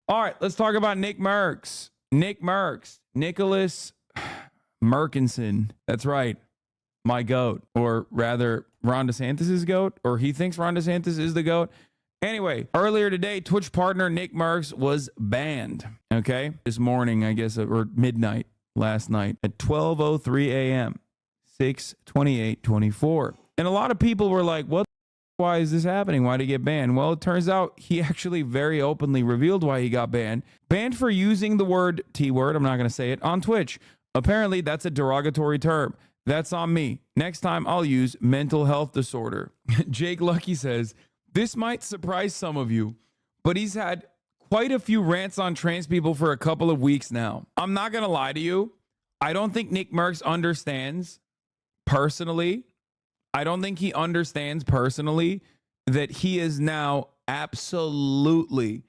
All right, let's talk about Nickmercs. Nickmercs. Nicholas Merkinson. That's right. My goat. Or rather, Ron DeSantis' goat. Or he thinks Ron DeSantis is the goat. Anyway, earlier today, Twitch partner Nickmercs was banned. Okay? This morning, I guess, or midnight last night at 12:03 a.m. 6/28/24. And a lot of people were like, what? Why is this happening? Why did he get banned? Well, it turns out he actually very openly revealed why he got banned. Banned for using the word T-word, I'm not going to say it, on Twitch. Apparently, that's a derogatory term. That's on me. Next time, I'll use mental health disorder. Jake Lucky says, this might surprise some of you, but he's had quite a few rants on trans people for a couple of weeks now. I'm not going to lie to you. I don't think Nickmercs understands personally. I don't think he understands personally that he is now absolutely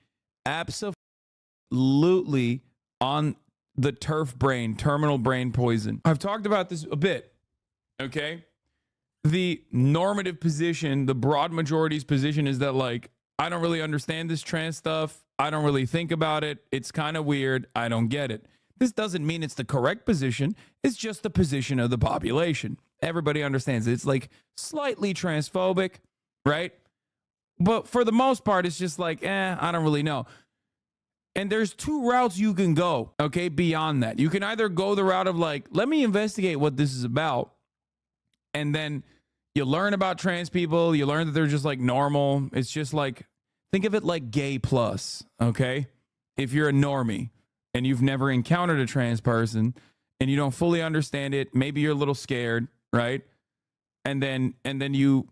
on the turf brain, terminal brain poison. I've talked about this a bit, okay? The normative position, the broad majority's position is that, like, I don't really understand this trans stuff. I don't really think about it. It's kind of weird. I don't get it. This doesn't mean it's the correct position. It's just the position of the population. Everybody understands it. It's like slightly transphobic, right? But for the most part, it's just like, I don't really know. And there's two routes you can go, okay, beyond that. You can either go the route of like, let me investigate what this is about. And then you learn about trans people. You learn that they're just like normal. It's just like, think of it like gay plus, okay? If you're a normie and you've never encountered a trans person and you don't fully understand it, maybe you're a little scared, right? And then you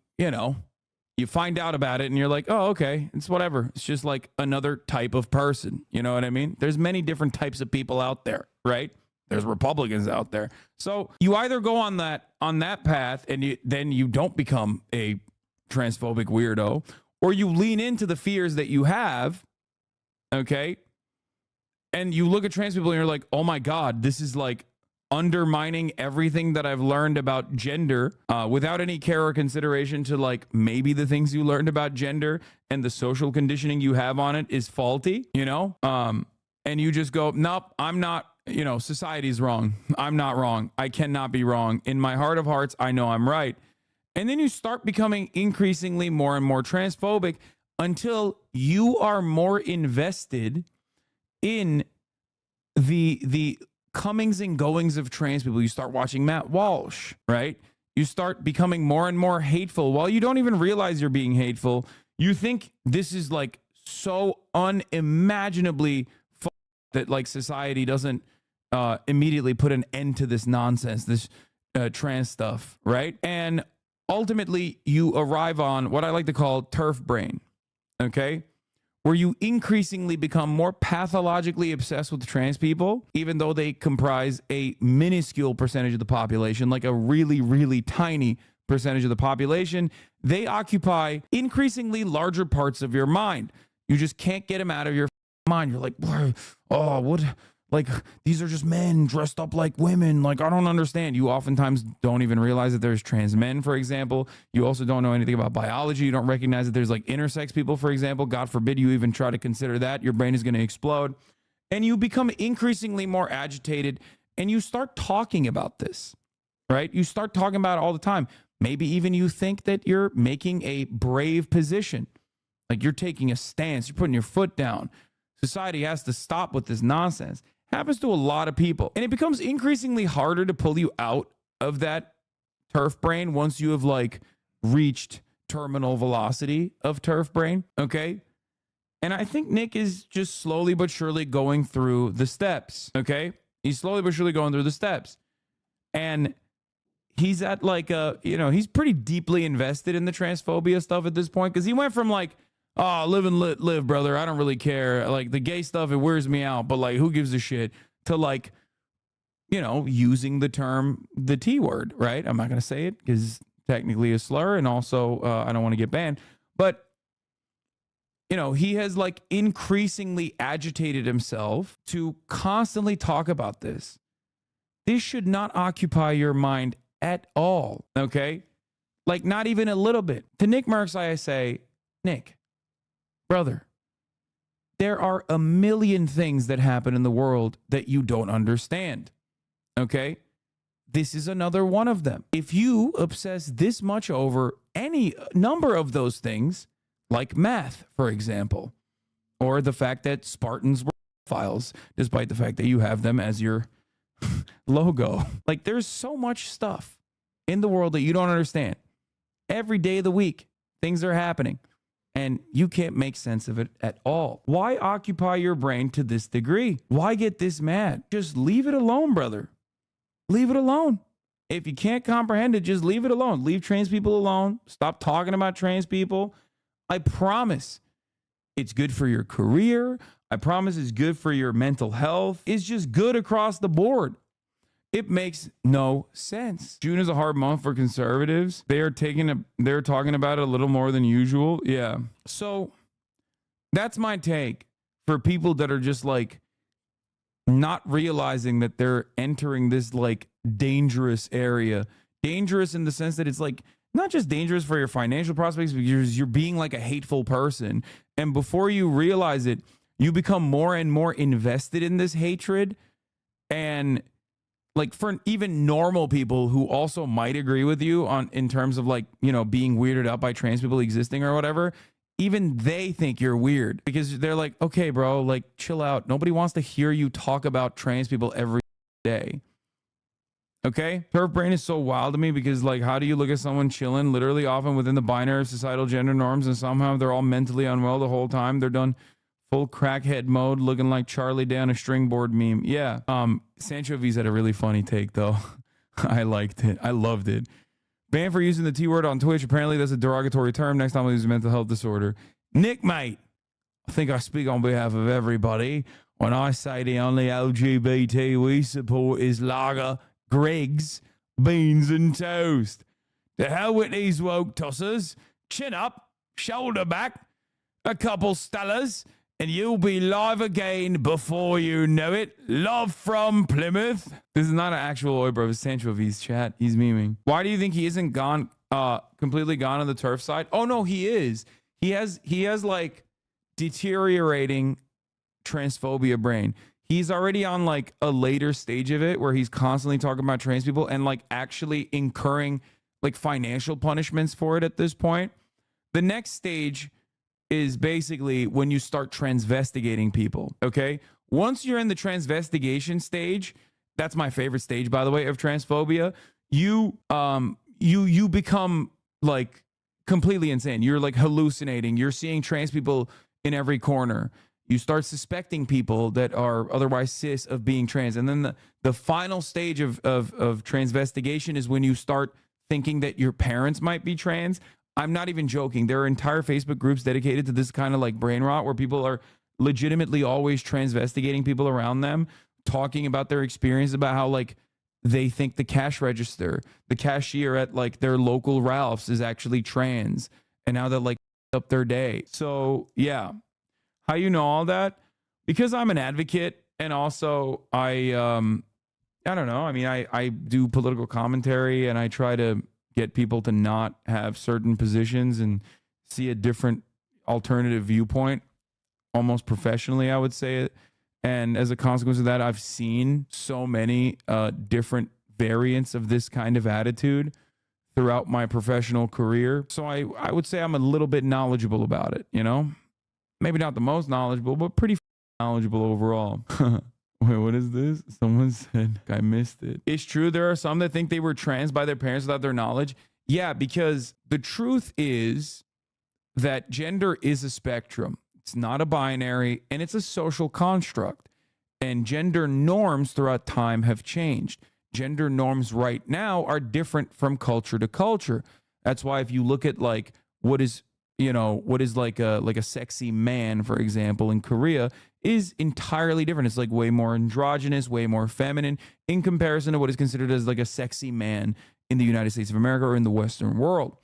find out about it and you're like, oh, okay, it's whatever. It's just like another type of person. You know what I mean? There's many different types of people out there, right? There's Republicans out there. So you either go on that path and then you don't become a transphobic weirdo, or you lean into the fears that you have, okay? And you look at trans people and you're like, oh my God, this is like undermining everything that I've learned about gender without any care or consideration to like maybe the things you learned about gender and the social conditioning you have on it is faulty, you know? And you just go, nope, I'm not, society's wrong. I'm not wrong. I cannot be wrong. In my heart of hearts, I know I'm right. And then you start becoming increasingly more and more transphobic until you are more invested in the comings and goings of trans people. You start watching Matt Walsh, right? You start becoming more and more hateful while you don't even realize you're being hateful. You think this is like so unimaginably that like society doesn't immediately put an end to this nonsense, this trans stuff, right? And ultimately you arrive on what I like to call turf brain, okay? Where you increasingly become more pathologically obsessed with trans people, even though they comprise a minuscule percentage of the population, like a really, really tiny percentage of the population. They occupy increasingly larger parts of your mind. You just can't get them out of your mind. You're like, oh, what? Like, these are just men dressed up like women. Like, I don't understand. You oftentimes don't even realize that there's trans men, for example. You also don't know anything about biology. You don't recognize that there's like intersex people, for example. God forbid you even try to consider that. Your brain is going to explode. And you become increasingly more agitated and you start talking about this, right? You start talking about it all the time. Maybe even you think that you're making a brave position. Like you're taking a stance. You're putting your foot down. Society has to stop with this nonsense. Happens to a lot of people. And it becomes increasingly harder to pull you out of that turf brain once you have like reached terminal velocity of turf brain. Okay. And I think Nick is just slowly but surely going through the steps. Okay. He's slowly but surely going through the steps. And he's at like he's pretty deeply invested in the transphobia stuff at this point. Cause he went from like, oh, live and live, brother. I don't really care. Like the gay stuff, it wears me out, but like, who gives a shit? To like, using the term, the T word, right? I'm not going to say it because technically a slur. And also I don't want to get banned, but he has like increasingly agitated himself to constantly talk about this. This should not occupy your mind at all. Okay. Like not even a little bit. To Nickmercs, I say, Nick, brother, There are a million things that happen in the world that you don't understand. Okay? This is another one of them. If you obsess this much over any number of those things, like math, for example, or the fact that Spartans were files, despite the fact that you have them as your logo. Like, there's so much stuff in the world that you don't understand. Every day of the week, things are happening, and you can't make sense of it at all. Why occupy your brain to this degree? Why get this mad? Just leave it alone, brother. Leave it alone. If you can't comprehend it, just leave it alone. Leave trans people alone. Stop talking about trans people. I promise it's good for your career. I promise it's good for your mental health. It's just good across the board. It makes no sense. June is a hard month for conservatives. They're talking about it a little more than usual. Yeah. So that's my take for people that are just like not realizing that they're entering this like dangerous area. Dangerous in the sense that it's like not just dangerous for your financial prospects, because you're being like a hateful person. And before you realize it, you become more and more invested in this hatred. And like for even normal people who also might agree with you on in terms of like, you know, being weirded out by trans people existing or whatever, even they think you're weird because they're like, okay, bro, like chill out. Nobody wants to hear you talk about trans people every day. Okay? Turf brain is so wild to me because like, how do you look at someone chilling literally often within the binary of societal gender norms and somehow they're all mentally unwell the whole time? They're done full crackhead mode looking like Charlie down a stringboard meme. Yeah. Sancho V's had a really funny take though. I liked it. I loved it. Banned for using the T word on Twitch. Apparently that's a derogatory term. Next time I'll use a mental health disorder. Nick, mate, I think I speak on behalf of everybody when I say the only LGBT we support is lager, Greg's, beans and toast. The hell with these woke tossers. Chin up, shoulder back, a couple stellas, and you'll be live again before you know it. Love from Plymouth. This is not an actual oi, bro. It's Sancho V's chat. He's memeing. Why do you think he isn't gone, completely gone on the turf side? Oh no, he is. He has like deteriorating transphobia brain. He's already on like a later stage of it where he's constantly talking about trans people and like actually incurring like financial punishments for it at this point. The next stage is basically when you start transvestigating people, okay? Once you're in the transvestigation stage, that's my favorite stage, by the way, of transphobia, you become like completely insane. You're like hallucinating. You're seeing trans people in every corner. You start suspecting people that are otherwise cis of being trans. And then the final stage of transvestigation is when you start thinking that your parents might be trans. I'm not even joking. There are entire Facebook groups dedicated to this kind of like brain rot where people are legitimately always transvestigating people around them, talking about their experience, about how like they think the cash register, the cashier at like their local Ralph's is actually trans and how they're like up their day. So yeah. How you know all that? Because I'm an advocate and also I don't know. I mean, I do political commentary and I try to get people to not have certain positions and see a different alternative viewpoint almost professionally, I would say it. And as a consequence of that, I've seen so many different variants of this kind of attitude throughout my professional career. So I would say I'm a little bit knowledgeable about it, you know? Maybe not the most knowledgeable, but pretty knowledgeable overall. Wait, what is this? Someone said, I missed it. It's true. There are some that think they were trans by their parents without their knowledge. Yeah, because the truth is that gender is a spectrum. It's not a binary and it's a social construct. And gender norms throughout time have changed. Gender norms right now are different from culture to culture. That's why if you look at like what is like a sexy man, for example, in Korea is entirely different. It's like way more androgynous, way more feminine in comparison to what is considered as like a sexy man in the United States of America or in the Western world.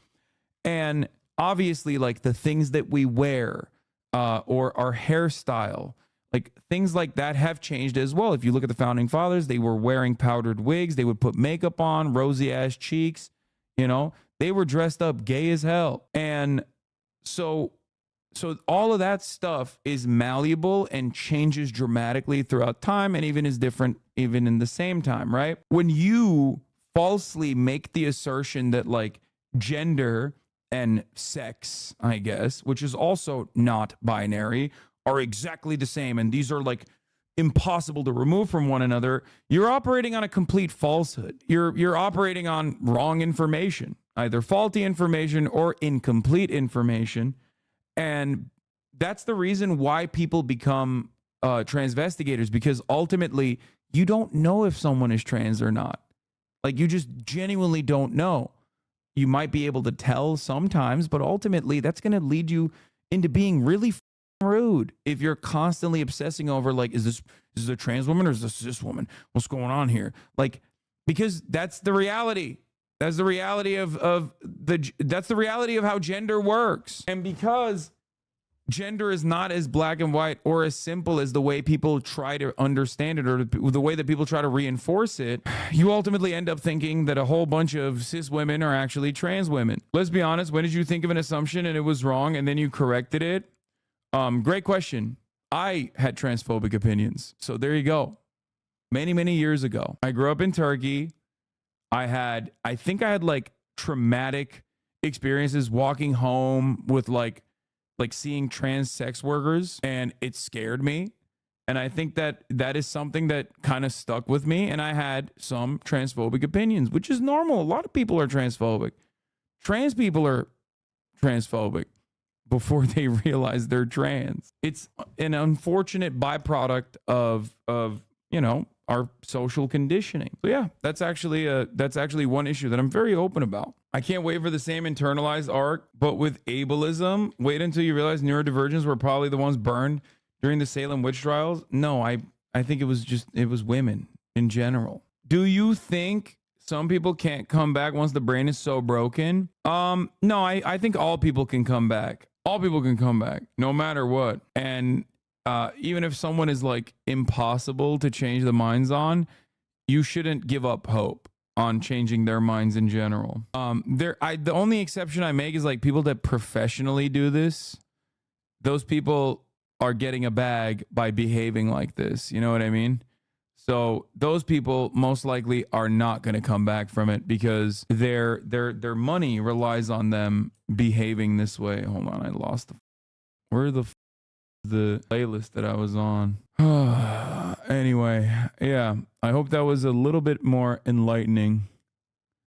And obviously like the things that we wear or our hairstyle, like things like that have changed as well. If you look at the founding fathers, they were wearing powdered wigs. They would put makeup on, rosy ass cheeks, you know, they were dressed up gay as hell. And so So all of that stuff is malleable and changes dramatically throughout time and even is different even in the same time, right? When you falsely make the assertion that like gender and sex, I guess, which is also not binary, are exactly the same and these are like impossible to remove from one another, you're operating on a complete falsehood. You're operating on wrong information, either faulty information or incomplete information. And that's the reason why people become transvestigators, because ultimately you don't know if someone is trans or not. Like you just genuinely don't know. You might be able to tell sometimes, but ultimately that's going to lead you into being really rude if you're constantly obsessing over like, is this a trans woman or is this woman? What's going on here? Like, because that's the reality. That's the reality that's the reality of how gender works. And because gender is not as black and white or as simple as the way people try to understand it or the way that people try to reinforce it, you ultimately end up thinking that a whole bunch of cis women are actually trans women. Let's be honest, when did you think of an assumption and it was wrong and then you corrected it? Great question. I had transphobic opinions. So there you go. Many, many years ago. I grew up in Turkey. I think I had like traumatic experiences walking home with like seeing trans sex workers, and it scared me. And I think that is something that kind of stuck with me. And I had some transphobic opinions, which is normal. A lot of people are transphobic. Trans people are transphobic before they realize they're trans. It's an unfortunate byproduct of our social conditioning. So yeah, that's actually one issue that I'm very open about. I can't wait for the same internalized arc, but with ableism. Wait until you realize neurodivergents were probably the ones burned during the Salem witch trials. No, I think it was women in general. Do you think some people can't come back once the brain is so broken? No, I think all people can come back. All people can come back, no matter what. And even if someone is like impossible to change the minds on, you shouldn't give up hope on changing their minds in general. The only exception I make is like people that professionally do this. Those people are getting a bag by behaving like this. You know what I mean? So those people most likely are not going to come back from it because their money relies on them behaving this way. Hold on, I lost the playlist that I was on. Anyway, yeah, I hope that was a little bit more enlightening.